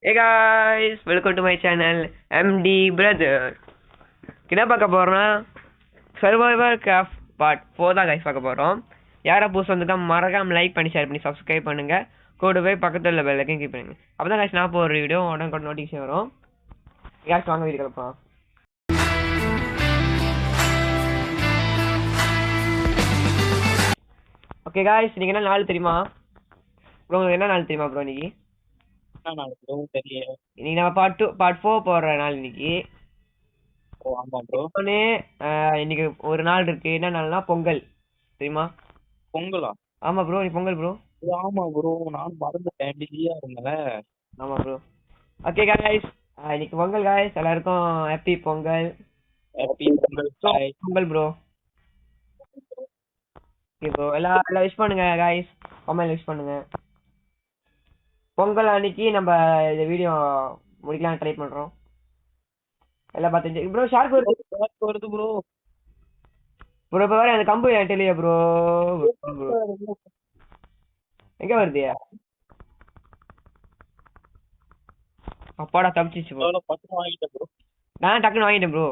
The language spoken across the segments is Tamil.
Hey guys, welcome to my channel MD Brother. என்ன பார்க்க போறோம்னா சர்வைவர் கிராஃப்ட் பார்ட் 4 தான் guys பார்க்க போறோம். யாரா புதுசா வந்திருக்கா மறக்காம லைக் பண்ணி ஷேர் பண்ணி சப்ஸ்கிரைப் பண்ணுங்க. கூடவே பக்கத்துல உள்ள பெல் ஐகான் கிளிக் பண்ணுங்க. அப்பதான் guys நான் போற வீடியோ உடனே நோட்டிஃபிகேஷன் வரும். guys வாங்க வீடியோக்குள்ள போலாம். ஓகே guys, நீங்க என்ன நாள் தெரியுமா? ப்ரோ என்ன நாள் தெரியுமா ப்ரோ இன்னைக்கு? இன்னைக்கு நம்ம பார்ட் 4 போற நாள் இன்னைக்கு. இன்னைக்கு ஒரு நாள் இருக்கு. என்ன நாள்னா பொங்கல் தெரியுமா? பொங்கலா? ஆமா ப்ரோ, நீ பொங்கல் ப்ரோ. ஆமா ப்ரோ, நான் மறந்துட்டேன், பிஸியா இருந்தேன். ஆமா ப்ரோ. ஓகே गाइस, இன்னைக்கு பொங்கல் गाइस, எல்லாருக்கும் happy Pongal. Happy Pongal. Pongal bro. Okay bro, எல்லாம் விஷ் பண்ணுங்க गाइस, கமெண்ட் விஷ் பண்ணுங்க. பொங்கல் அன்னைக்கு நம்ம இந்த வீடியோ முடிக்கலாம் ட்ரை பண்றோம். எல்லாம் பார்த்து ப்ரோ ஷார்க் வருது ப்ரோ. ப்ரோ இப்ப வர அந்த கம்பு என்கிட்ட ப்ரோ. எங்க வருது? அப்பாடா தப்பிச்சிச்சு ப்ரோ. வாங்கிட்டேன் ப்ரோ. நான் டக்குன்னு வாங்கிட்டேன் ப்ரோ.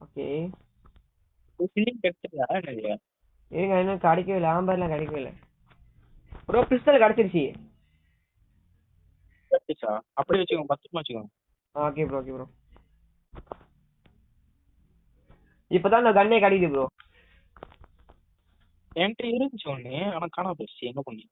ஓகே ஏங்க இன்னும் கிடைக்கவே இல்லை. ஆம்பர்லாம் கிடைக்கவே இல்லை ப்ரோ. பிஸ்டல் கிடைச்சிருச்சு. அப்படியே வச்சுக்கோங்க, பத்திரமா வச்சுக்கோங்க. Okay bro, okay bro. இப்பதான் நான் கண்ணே கிடைக்குது ப்ரோ. என்கிட்ட இருந்துச்சு ஒண்ணு, ஆனா காணாம போயிடுச்சு. என்ன பண்ணி?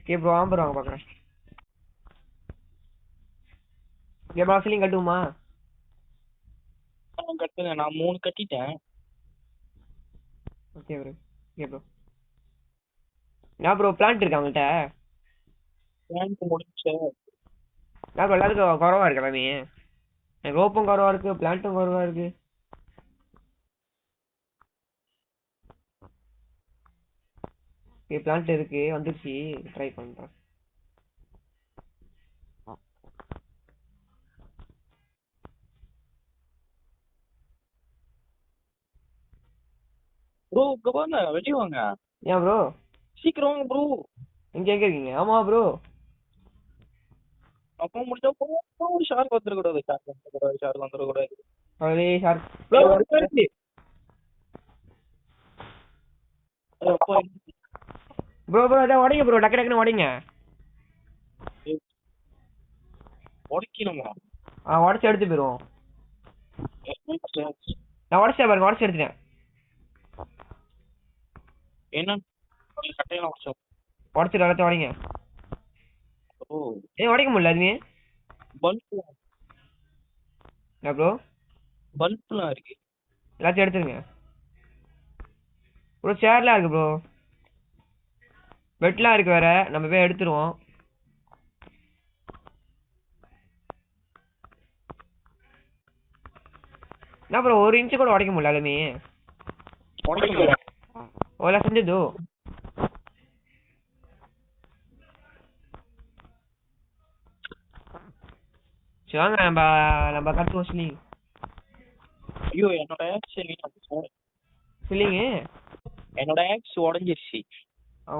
ஓகே ப்ரோ, ஆம்பர் வாங்க பாக்குறேன். ஓகே ப்ரோ, ஃபீலிங் கட்டுமா? கட்டுங்க, நான் 3 கட்டிட்டேன். Okay bro, okay bro. நான் ப்ரோ பிளான்ட் இருக்கா உங்கள்கிட்ட? பிளான்ட் முடிச்சு நான் ப்ரோ எல்லாத்துக்கும் குறவா இருக்கு எல்லாமே. எனக்கு ரோப்பும் குறவா இருக்கு, பிளான்ட்டும் குறவா இருக்கு. ஓகே பிளான்ட் இருக்கு, வந்துருச்சு. ட்ரை பண்றேன். ப்ரோ. இங்க வாங்க, வெளியே வாங்க. ஏன் ப்ரோ? சீக்கிரம் வாங்க ப்ரோ. எங்க இருக்கீங்க? ஆமா ப்ரோ. அப்போ முடிஞ்சா ஷார்க் வந்துடக்கூடாது, ஷார்க் வந்துடக்கூடாது. ப்ரோ ப்ரோ இதை உடைங்க ப்ரோ, டக்கு டக்குன்னு உடைங்க. உடைக்கணுமா? உடச்சு எடுத்து போயிடுவோம். நான் உடச்சேன் பாருங்க, உடச்சு எடுத்துட்டேன். என்ன கட்டையெல்லாம் உடச்சோம்? உடச்சிட்டு எல்லாத்தையும் உடைங்க. ஏன் உடைக்க முடியல அதுவே? பல்ப் ப்ரோ பல்ப்லாம் இருக்கு, எல்லாத்தையும் எடுத்துருங்க ப்ரோ. சேர்லாம் இருக்கு ப்ரோ, பெட்லாம் இருக்கு வேற. நம்ம போய் எடுத்துருவோம். என்ன ப்ரோ, 1 இன்ச்சு கூட உடைக்க முடியல எல்லாமே. ஓலா செஞ்சது. வாங்க நம்ம கட்டுவோம் ஸ்லிங். ஐயோ என்னோட ஸ்லிங் என்னோட ஆக்ஸ் உடஞ்சிருச்சு. ஓ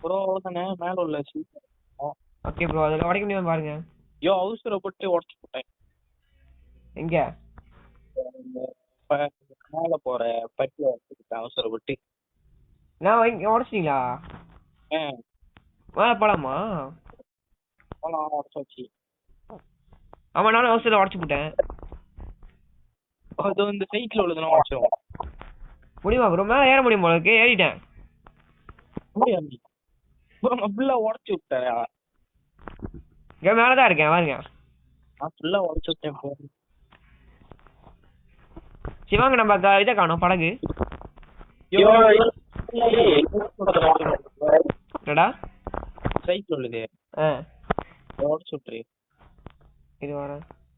ப்ரோ தானே மேல உள்ள. ஓகே ப்ரோ, அதில் உடைக்க முடியாம பாருங்க. ஐயோ அவசரப்பட்டு உடச்சு போட்டேன். எங்க மேல போற பட்டில வச்சுக்கிட்டேன் அவசரப்பட்டு. நான் உடச்சிட்டீங்களா? மேலே போலாமா? உடச்சாச்சு. ஆமா நானும் அவசரம் உடச்சு போட்டேன். அது இந்த சைக்கிள் உள்ளதெல்லாம் உடச்சிடும். முடியுமா ப்ரோ? மேலே ஏற முடியும் போல இருக்கு, ஏறிட்டேன். ஃபுல்லா உடச்சு விட்டேன். இங்க மேலதான் இருக்கேன் பாருங்க. நான் ஃபுல்லா உடச்சு விட்டேன். சிவாங்க நம்ம இதை காணோம், படகு. என்னடா சைக்கிள் உள்ளது உடச்சு விட்டுரு. இது வர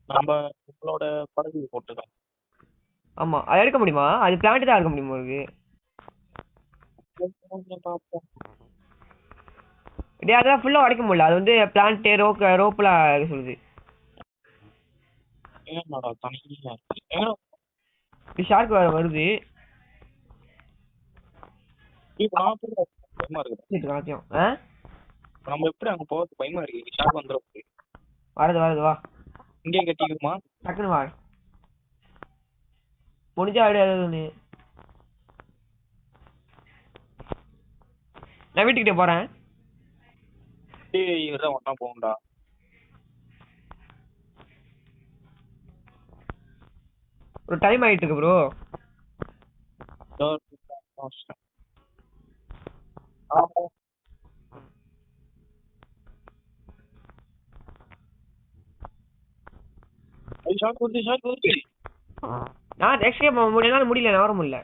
நம்ம உங்களோட படகு போட்டுக்கலாம். ஆமா அது எடுக்க முடியுமா? அது பிளான்ட் தான் எடுக்க முடியுமா உங்களுக்கு? பார்ப்போம். டேய் அதெல்லாம் ஃபுல்லா உடைக்க முடியல. அது வந்து பிளான்ட் ரோப்லாம் சொல்லுது. ஏன்டா தனியா ஏன்னா ஷார்க் வருது. இப்ப நான் போய் பயமா இருக்குது. எல்லாத்தையும் நம்ம எப்படி அங்க போறது பயமா இருக்கு. ஷார்ட் வந்துடும். வரது வா. இங்கே கட்டிக்குமா? டக்குன்னு வா. முடிஞ்சா ஆடு. நான் வீட்டுக்கிட்டே போறேன். இவர்தான் ஒன்னா போகும்டா. ஒரு டைம் ஆயிட்டு இருக்கு ப்ரோ. நான் எக்ஸ்கேப் பண்ண முடியல. நான் வர முடியல.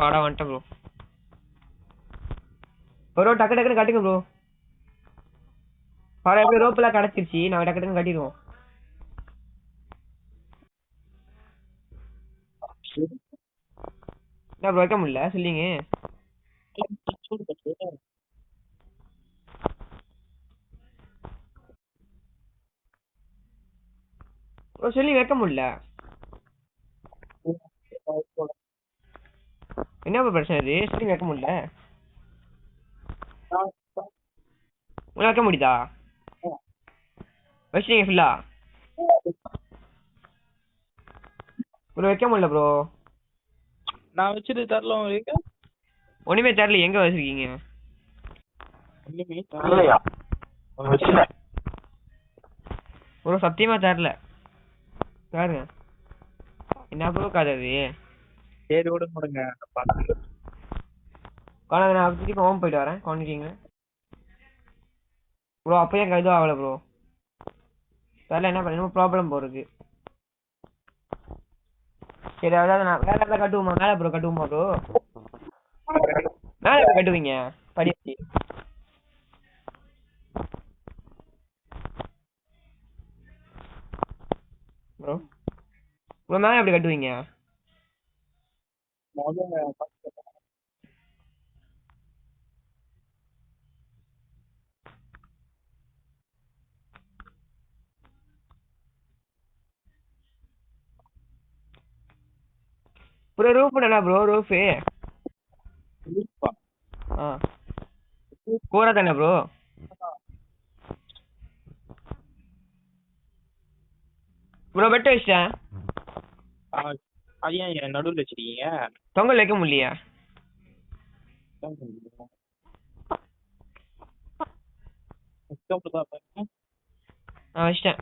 வாடா வந்துட்டேன் ப்ரோ. ப்ரோ டக்கு டக்குன்னு கட்டுங்க ப்ரோ. பாரு எப்படி ரோப்பெல்லாம் கிடச்சிருச்சு. நான் டக்கு டக்குன்னு கட்டிடுவோம். என்ன ப்ரோ வைக்க முடியல சொல்லிங்க. ப்ரோ சொல்லி வைக்க முடியல. என்ன ப்ரோ பிரச்சனை இது? சொல்லி வைக்க முடியல. உங்களை வைக்க முடியுதா? வச்சுட்டீங்க ஃபுல்லா? ப்ரோ வைக்க முடியல ப்ரோ. நான் வச்சுட்டு தரல உங்களுக்கு. ஒண்ணுமே தெரியல. எங்க வச்சிருக்கீங்க? ஒண்ணுமே தரலையா? ப்ரோ சத்தியமா தெரியல. பாருங்க என்ன ப்ரோ கதை அது? சரி விட முடுங்க. நான் திருப்பி ஹோம் போயிட்டு வரேன். காணிக்கிங்க ப்ரோ. அப்பயும் இதுவும் ஆகல ப்ரோ. தெரியல என்ன பண்ணணும். ப்ராப்ளம் போறது. சரி அதாவது நான் வேற எதாவது கட்டுவோமா? மேலே ப்ரோ கட்டுவோமா ப்ரோ? மேலே கட்டுவீங்க படி ப்ரோ. ப்ரோ மேலே எப்படி கட்டுவீங்க? ப்ரோ ரூஃப் என்ன ப்ரோ? ரூஃபு கூரை தானே ப்ரோ? ப்ரோ பெட் வச்சிட்டேன். அது ஏன் நடுவில் வச்சிருக்கீங்க? தொங்கல் வைக்க முடியலையா? வச்சிட்டேன்.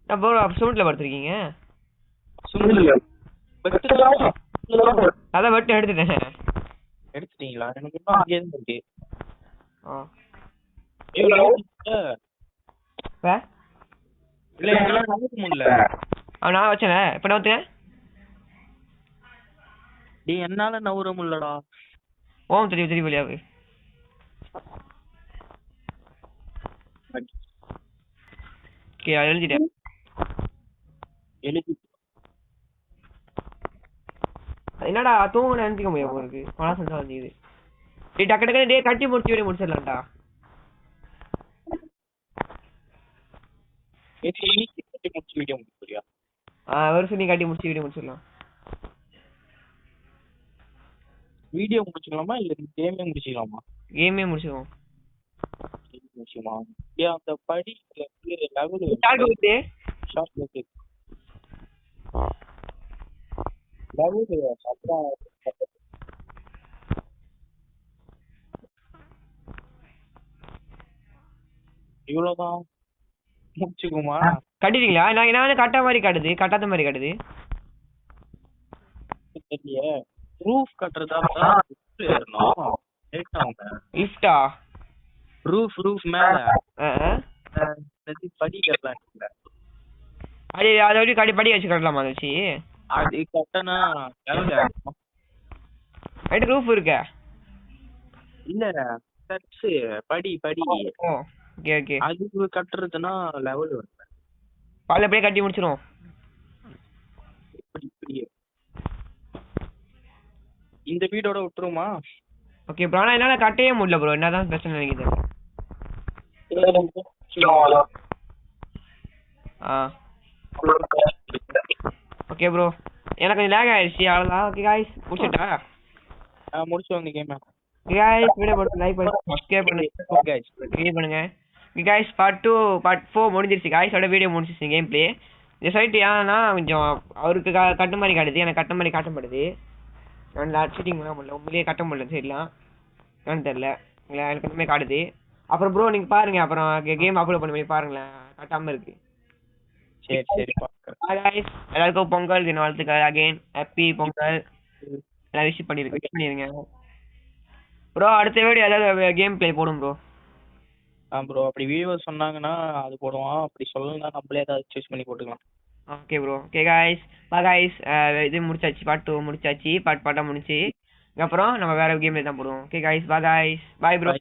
ப்ரோ சுருட்டில் படுத்துருக்கீங்க. அதான் வெட்டு எடுத்துட்டேன். எடுத்துட்டீங்களா? எனக்கு இன்னும் அங்கேயே இருக்கு. நான் வச்சேன். இப்ப நவுத்தேன். என்னால நவுற முடியலடா. ஓம் தெரியும் வழியாவு. எழுதிட்டேன். என்னடா தூங்க நினைச்சிக்க முடியும் உங்களுக்கு. மனசு வந்துது. டக்கு டக்கு டே கட்டி முடிச்சிடலாம்டா. வருஷம் நீ கட்டி முடிச்சு வீடியோ முடிச்சிடலாம். வீடியோ முடிச்சுக்கலாமா இல்ல கேமே முடிச்சுக்கலாமா? கேமே முடிச்சுக்கோம். அந்த படி லெவல் இவ்வளவுதான் முடிச்சுக்குமா? கட்டிட்டீங்களா? நான் என்ன கட்ட மாதிரி காட்டுது, கட்டாத மாதிரி காட்டுது. ரூஃப் கட்டுறதா லிஃப்டா? ரூஃப் மேல படி கட்டலாம். அது அதை வச்சு படி வச்சு கட்டலாமா அதை வச்சு? அது கட்டனா எவ்வளோ? ரைட்டு ரூஃப் இருக்கா? இல்ல ஸ்டெப்ஸ் படி ஓ ஓகே ஓகே. அது கட்டுறதுன்னா லெவல் வரும். பால் அப்படியே கட்டி முடிச்சிரும். இப்படியே இந்த வீடோட விட்டுருமா? Okay bro. ஆனால் என்னால் கட்டவே முடியல ப்ரோ, என்னதான் பிரச்சனை நினைக்குது. ஓகே ப்ரோ, எனக்கு கொஞ்சம் லேக் ஆயிடுச்சு அவ்வளோதான். ஓகே காய்ஸ் முடிச்சுட்டா? முடிச்சோம் இந்த கேம். காய்ஸ் வீடியோ போட்டு லைக் பண்ணி சப்ஸ்கிரைப் பண்ணுங்க காய்ஸ். பார்ட் 4 முடிஞ்சிருச்சு காய்ஸ். அதோட வீடியோ முடிஞ்சிருச்சு கேம் பிளே. இந்த சைட் ஏன்னா கொஞ்சம் அவருக்கு கட்ட மாதிரி காட்டுது, எனக்கு கட்ட மாதிரி காட்ட மாட்டுது. நான் சீட்டிங் பண்ண முடியல, உண்மையிலேயே கட்ட முடியல சரிலாம் என்னன்னு தெரில, எனக்கு ஒன்றுமே காட்டுது. அப்புறம் ப்ரோ நீங்கள் பாருங்க, அப்புறம் கேம் அப்லோட் பண்ணி பாருங்களேன், கட்டாமல் இருக்கு. சரி காய்ஸ் எல்லாருக்கும் பொங்கல் தின வாழ்த்துக்கள். Again happy Pongal. எல்லாம் விஷ் பண்ணிருங்க ப்ரோ. அடுத்த வீடியோ ஏதாவது கேம் பிளே போடும் ப்ரோ. ப்ரோ அப்படி வியூவர்ஸ் சொன்னாங்கன்னா அது போடுவோம், அப்படி சொல்லணும்னா நம்மளே ஏதாவது சூஸ் பண்ணி போட்டுக்கலாம். Okay bro. ஓகே காய்ஸ் பா காய்ஸ். இது முடிச்சாச்சு, பார்ட் 2 முடிச்சாச்சு, பார்ட்டாக முடிச்சு. அப்புறம் நம்ம வேற கேம்ல தான் போடுவோம். ஓகே காய்ஸ் பா காய்ஸ், பாய் ப்ரோ.